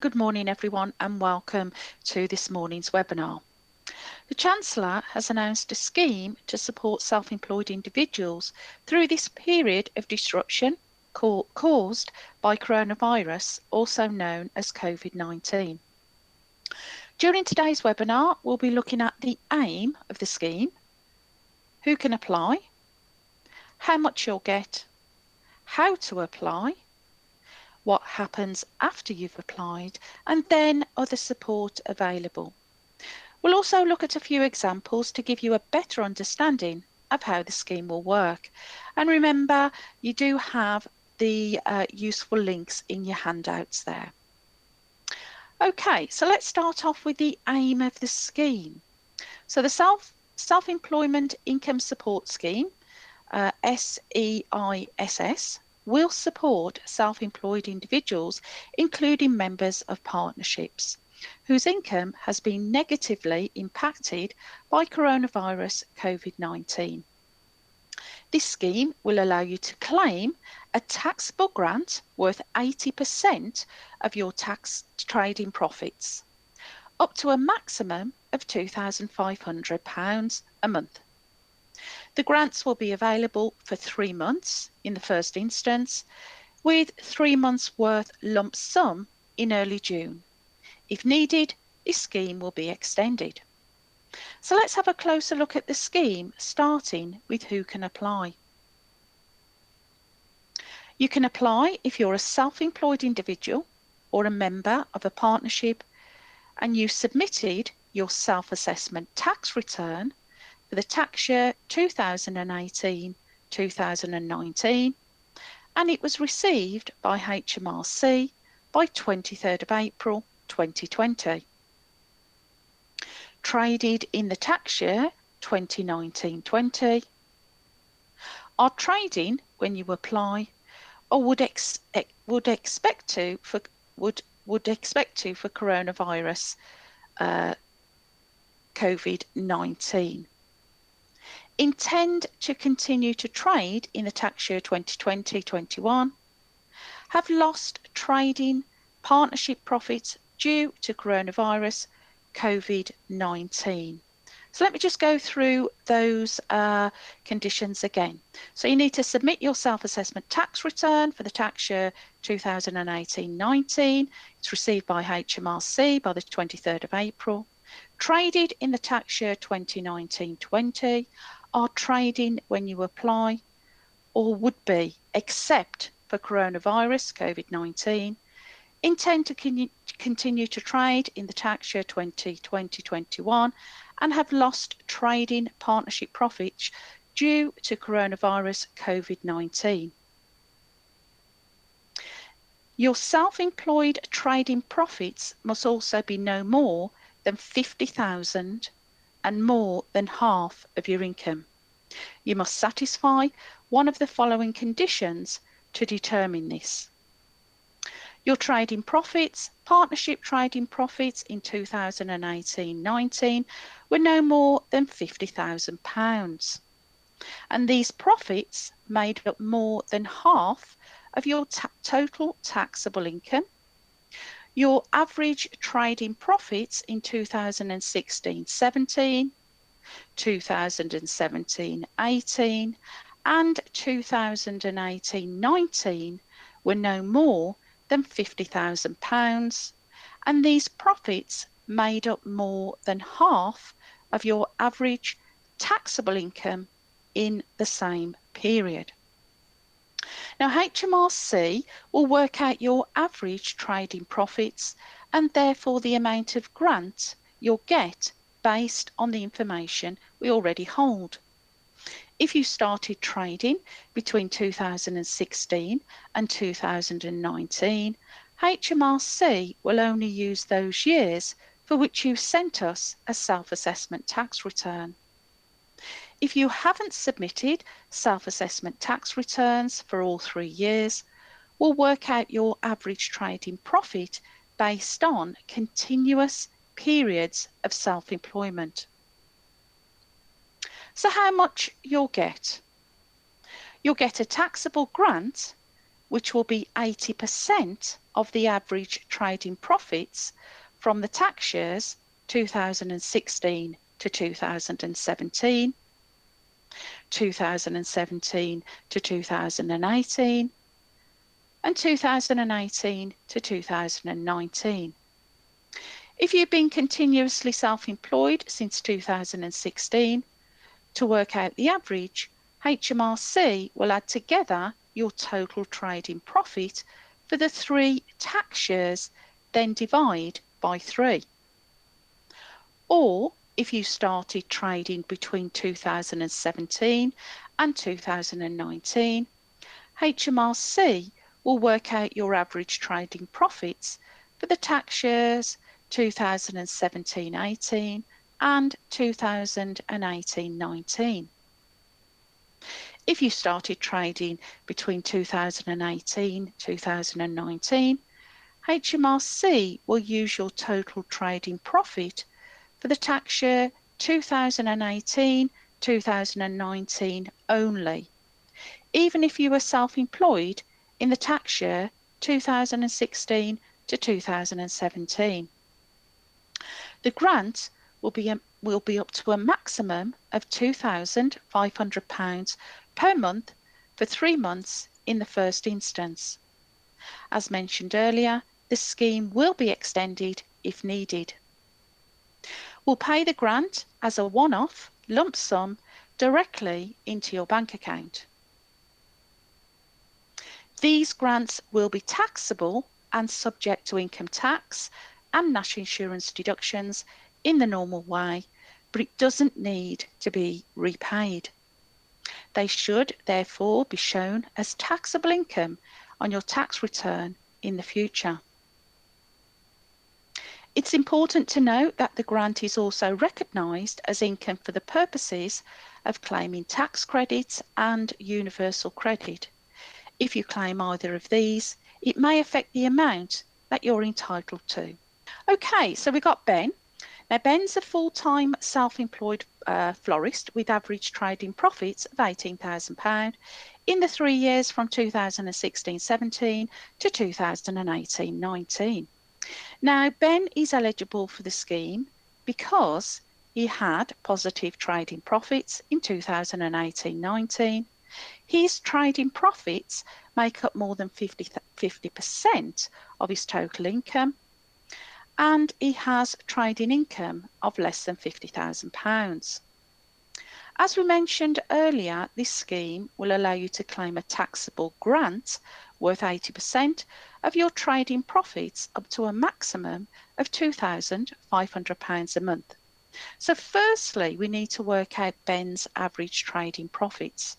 Good morning, everyone, and welcome to this morning's webinar. The Chancellor has announced a scheme to support self-employed individuals through this period of disruption caused by coronavirus, also known as Covid-19. During today's webinar, we'll be looking at the aim of the scheme, who can apply, how much you'll get, how to apply, what happens after you've applied, and then other support available. We'll also look at a few examples to give you a better understanding of how the scheme will work. And remember, you do have the useful links in your handouts there. Okay, so let's start off with the aim of the scheme. So the Self-Employment Income Support Scheme, SEISS, will support self-employed individuals, including members of partnerships, whose income has been negatively impacted by coronavirus COVID-19. This scheme will allow you to claim a taxable grant worth 80% of your tax trading profits, up to a maximum of £2,500 a month. The grants will be available for 3 months in the first instance, with 3 months' worth lump sum in early June. If needed, this scheme will be extended. So let's have a closer look at the scheme, starting with who can apply. You can apply if you're a self-employed individual or a member of a partnership and you submitted your self-assessment tax return for the tax year 2018-2019 and it was received by HMRC by 23rd of April 2020. Traded in the tax year 2019-20, are trading when you apply or would expect to for coronavirus COVID-19. Intend to continue to trade in the tax year 2020-21, have lost trading partnership profits due to coronavirus COVID-19. So let me just go through those conditions again. So you need to submit your self-assessment tax return for the tax year 2018-19. It's received by HMRC by the 23rd of April. Traded in the tax year 2019-20, are trading when you apply or would be, except for coronavirus COVID-19. Intend to continue to trade in the tax year 2020-21 and have lost trading partnership profits due to coronavirus COVID-19. Your self-employed trading profits must also be no more than 50,000 and more than half of your income. You must satisfy one of the following conditions to determine this. Your trading profits, partnership trading profits in 2018-19 were no more than £50,000. And these profits made up more than half of your total taxable income. Your average trading profits in 2016-17, 2017-18 and 2018-19 were no more than £50,000, and these profits made up more than half of your average taxable income in the same period. Now, HMRC will work out your average trading profits and therefore the amount of grant you'll get based on the information we already hold. If you started trading between 2016 and 2019, HMRC will only use those years for which you sent us a self-assessment tax return. If you haven't submitted self-assessment tax returns for all 3 years, we'll work out your average trading profit based on continuous periods of self-employment. So how much you'll get? You'll get a taxable grant which will be 80% of the average trading profits from the tax years 2016 to 2017, 2017 to 2018, and 2018 to 2019. If you've been continuously self-employed since 2016, to work out the average, HMRC will add together your total trading profit for the 3 tax years, then divide by 3. Or if you started trading between 2017 and 2019, HMRC will work out your average trading profits for the tax years 2017-18 and 2018-19. If you started trading between 2018-2019, HMRC will use your total trading profit for the tax year 2018-2019 only, even if you were self-employed in the tax year 2016 to 2017. The grant will be up to a maximum of £2,500 per month for 3 months in the first instance. As mentioned earlier, the scheme will be extended if needed. We'll pay the grant as a one-off lump sum directly into your bank account. These grants will be taxable and subject to income tax and national insurance deductions in the normal way, but it doesn't need to be repaid. They should therefore be shown as taxable income on your tax return in the future. It's important to note that the grant is also recognised as income for the purposes of claiming tax credits and universal credit. If you claim either of these, it may affect the amount that you're entitled to. Okay, so we got Ben. Now, Ben's a full-time self-employed florist with average trading profits of £18,000 in the 3 years from 2016-17 to 2018-19. Now, Ben is eligible for the scheme because he had positive trading profits in 2018-19. His trading profits make up more than 50% of his total income, and he has trading income of less than £50,000. As we mentioned earlier, this scheme will allow you to claim a taxable grant worth 80% of your trading profits up to a maximum of £2,500 a month. So firstly, we need to work out Ben's average trading profits.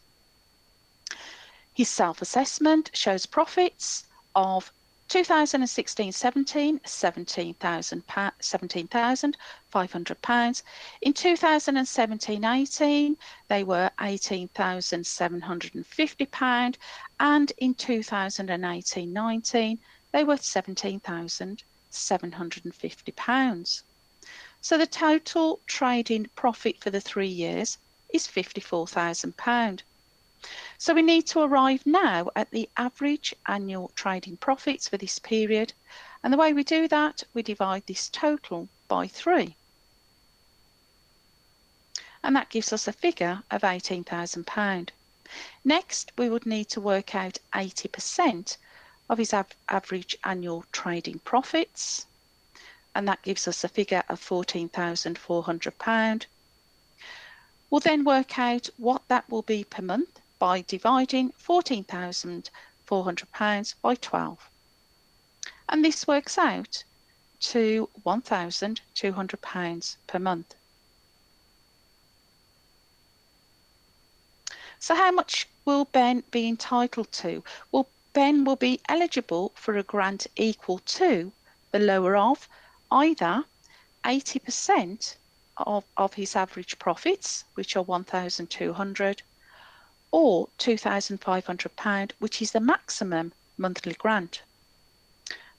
His self-assessment shows profits of 2016-17, £17,500. In 2017-18, they were £18,750, and in 2018-19, they were £17,750. So the total trading profit for the 3 years is £54,000. So we need to arrive now at the average annual trading profits for this period. And the way we do that, we divide this total by 3. And that gives us a figure of £18,000. Next, we would need to work out 80% of his average annual trading profits. And that gives us a figure of £14,400. We'll then work out what that will be per month by dividing £14,400 by 12. And this works out to £1,200 per month. So how much will Ben be entitled to? Well, Ben will be eligible for a grant equal to the lower of either 80% of his average profits, which are £1,200, or £2,500, which is the maximum monthly grant.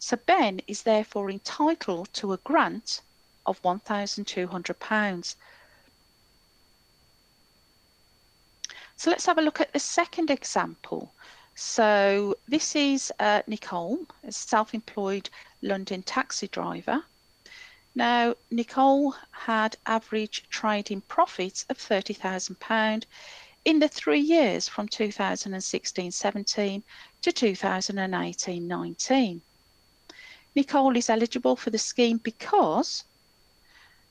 So Ben is therefore entitled to a grant of £1,200. So let's have a look at the second example. So this is Nicole, a self-employed London taxi driver. Now, Nicole had average trading profits of £30,000 in the 3 years from 2016-17 to 2018-19. Nicole is eligible for the scheme because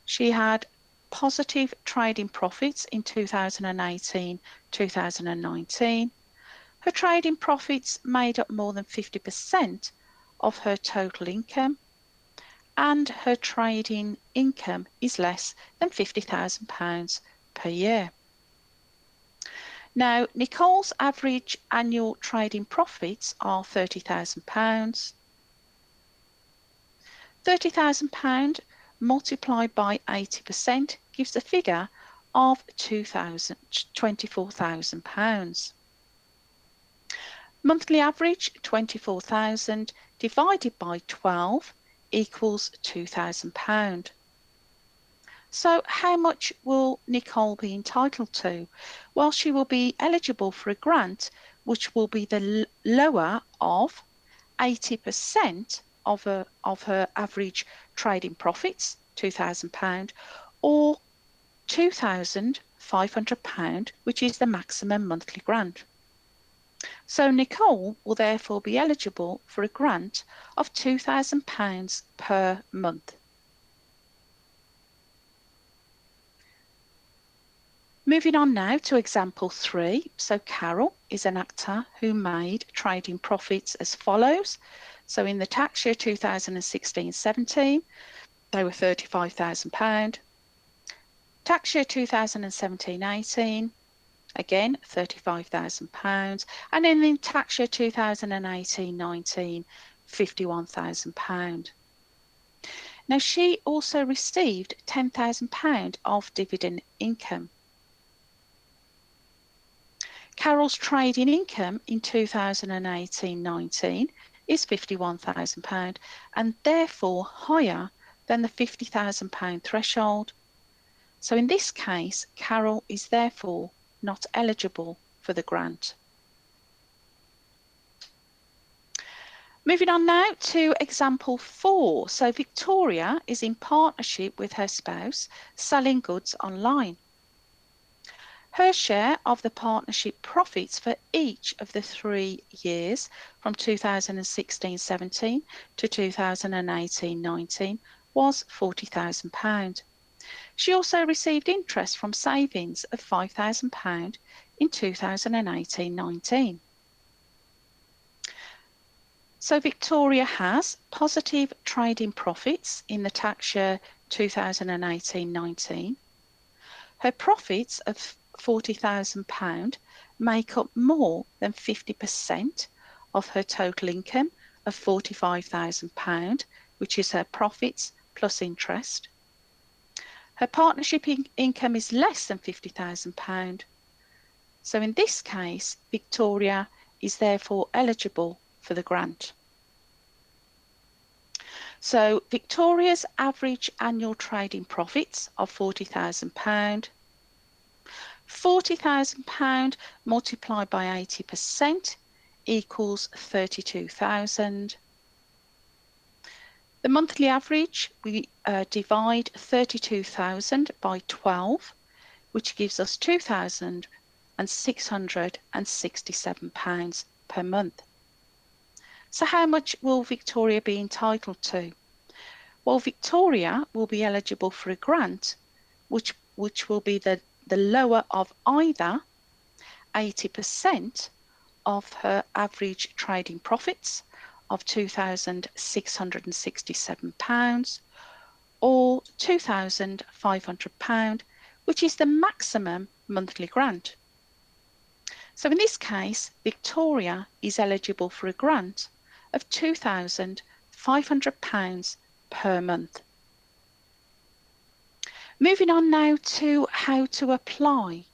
she had positive trading profits in 2018-2019. Her trading profits made up more than 50% of her total income, and her trading income is less than £50,000 per year. Now, Nicole's average annual trading profits are £30,000. £30,000 multiplied by 80% gives a figure of £24,000. Monthly average 24,000 divided by 12 equals £2,000. So how much will Nicole be entitled to? Well, she will be eligible for a grant which will be the lower of 80% of her average trading profits, £2,000, or £2,500, which is the maximum monthly grant. So Nicole will therefore be eligible for a grant of £2,000 per month. Moving on now to example 3. So Carol is an actor who made trading profits as follows. So in the tax year 2016-17, they were £35,000. Tax year 2017-18, again £35,000. And in the tax year 2018-19, £51,000. Now she also received £10,000 of dividend income. Carol's trading income in 2018-19 is £51,000 and therefore higher than the £50,000 threshold. So in this case, Carol is therefore not eligible for the grant. Moving on now to example 4. So Victoria is in partnership with her spouse selling goods online. Her share of the partnership profits for each of the 3 years from 2016-17 to 2018-19 was £40,000. She also received interest from savings of £5,000 in 2018-19. So Victoria has positive trading profits in the tax year 2018-19. Her profits of £40,000 make up more than 50% of her total income of £45,000, which is her profits plus interest. Her partnership income is less than £50,000. So in this case, Victoria is therefore eligible for the grant. So Victoria's average annual trading profits are £40,000. £40,000 multiplied by 80% equals 32,000. The monthly average, we divide 32,000 by 12, which gives us £2,667 per month. So how much will Victoria be entitled to? Well, Victoria will be eligible for a grant, which will be the lower of either 80% of her average trading profits of £2,667 or £2,500, which is the maximum monthly grant. So in this case, Victoria is eligible for a grant of £2,500 per month. Moving on now to how to apply.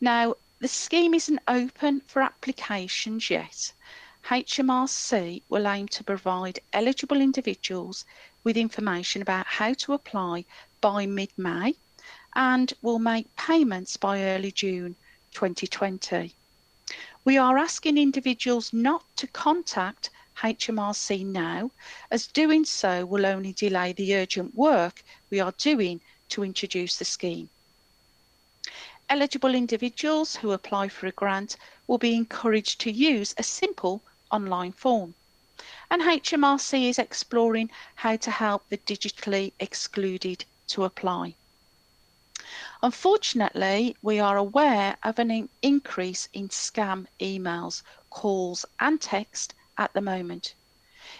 Now, the scheme isn't open for applications yet. HMRC will aim to provide eligible individuals with information about how to apply by mid-May and will make payments by early June 2020. We are asking individuals not to contact HMRC now, as doing so will only delay the urgent work we are doing to introduce the scheme. Eligible individuals who apply for a grant will be encouraged to use a simple online form, and HMRC is exploring how to help the digitally excluded to apply. Unfortunately, we are aware of an increase in scam emails, calls and text at the moment.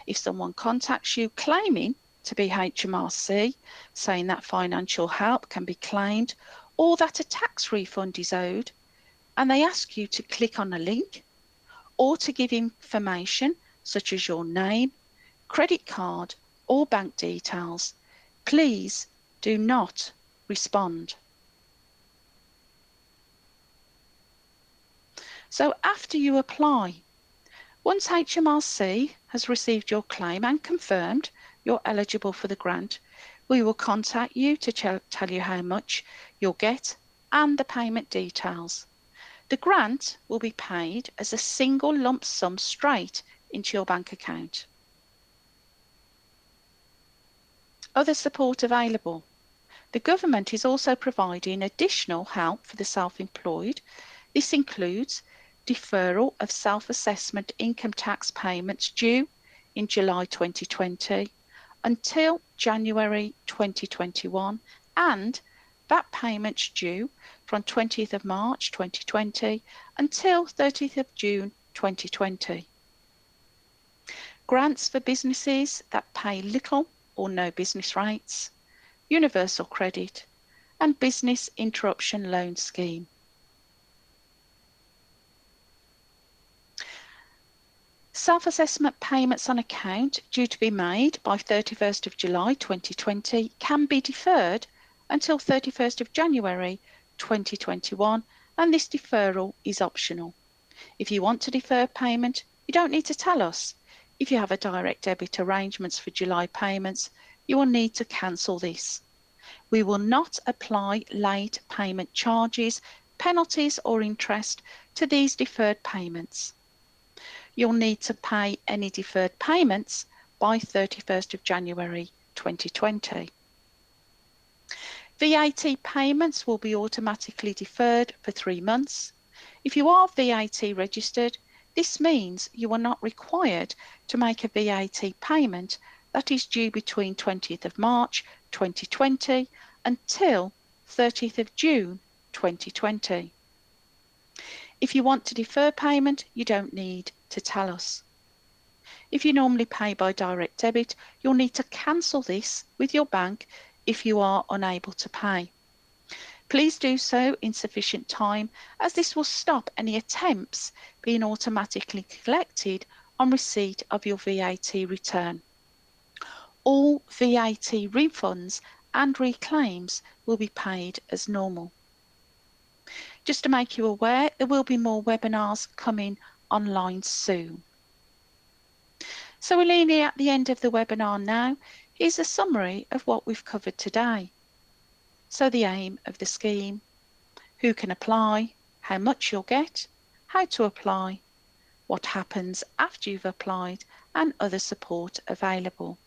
If someone contacts you claiming to be HMRC, saying that financial help can be claimed or that a tax refund is owed, and they ask you to click on a link or to give information such as your name, credit card or bank details, please do not respond. So after you apply, once HMRC has received your claim and confirmed you're eligible for the grant, we will contact you to tell you how much you'll get and the payment details. The grant will be paid as a single lump sum straight into your bank account. Other support available. The government is also providing additional help for the self-employed. This includes deferral of self-assessment income tax payments due in July 2020 until January 2021, and VAT payments due from 20th of March 2020 until 30th of June 2020. Grants for businesses that pay little or no business rates, universal credit, and business interruption loan scheme. Self-assessment payments on account due to be made by 31st of July 2020 can be deferred until 31st of January 2021, and this deferral is optional. If you want to defer payment, you don't need to tell us. If you have a direct debit arrangements for July payments, you will need to cancel this. We will not apply late payment charges, penalties or interest to these deferred payments. You'll need to pay any deferred payments by 31st of January 2020. VAT payments will be automatically deferred for 3 months. If you are VAT registered, this means you are not required to make a VAT payment that is due between 20th of March 2020 until 30th of June 2020. If you want to defer payment, you don't need to tell us. If you normally pay by direct debit, you'll need to cancel this with your bank if you are unable to pay. Please do so in sufficient time, as this will stop any attempts being automatically collected on receipt of your VAT return. All VAT refunds and reclaims will be paid as normal. Just to make you aware, there will be more webinars coming online soon. So we're nearly at the end of the webinar now. Here's a summary of what we've covered today. So the aim of the scheme, who can apply, how much you'll get, how to apply, what happens after you've applied, and other support available.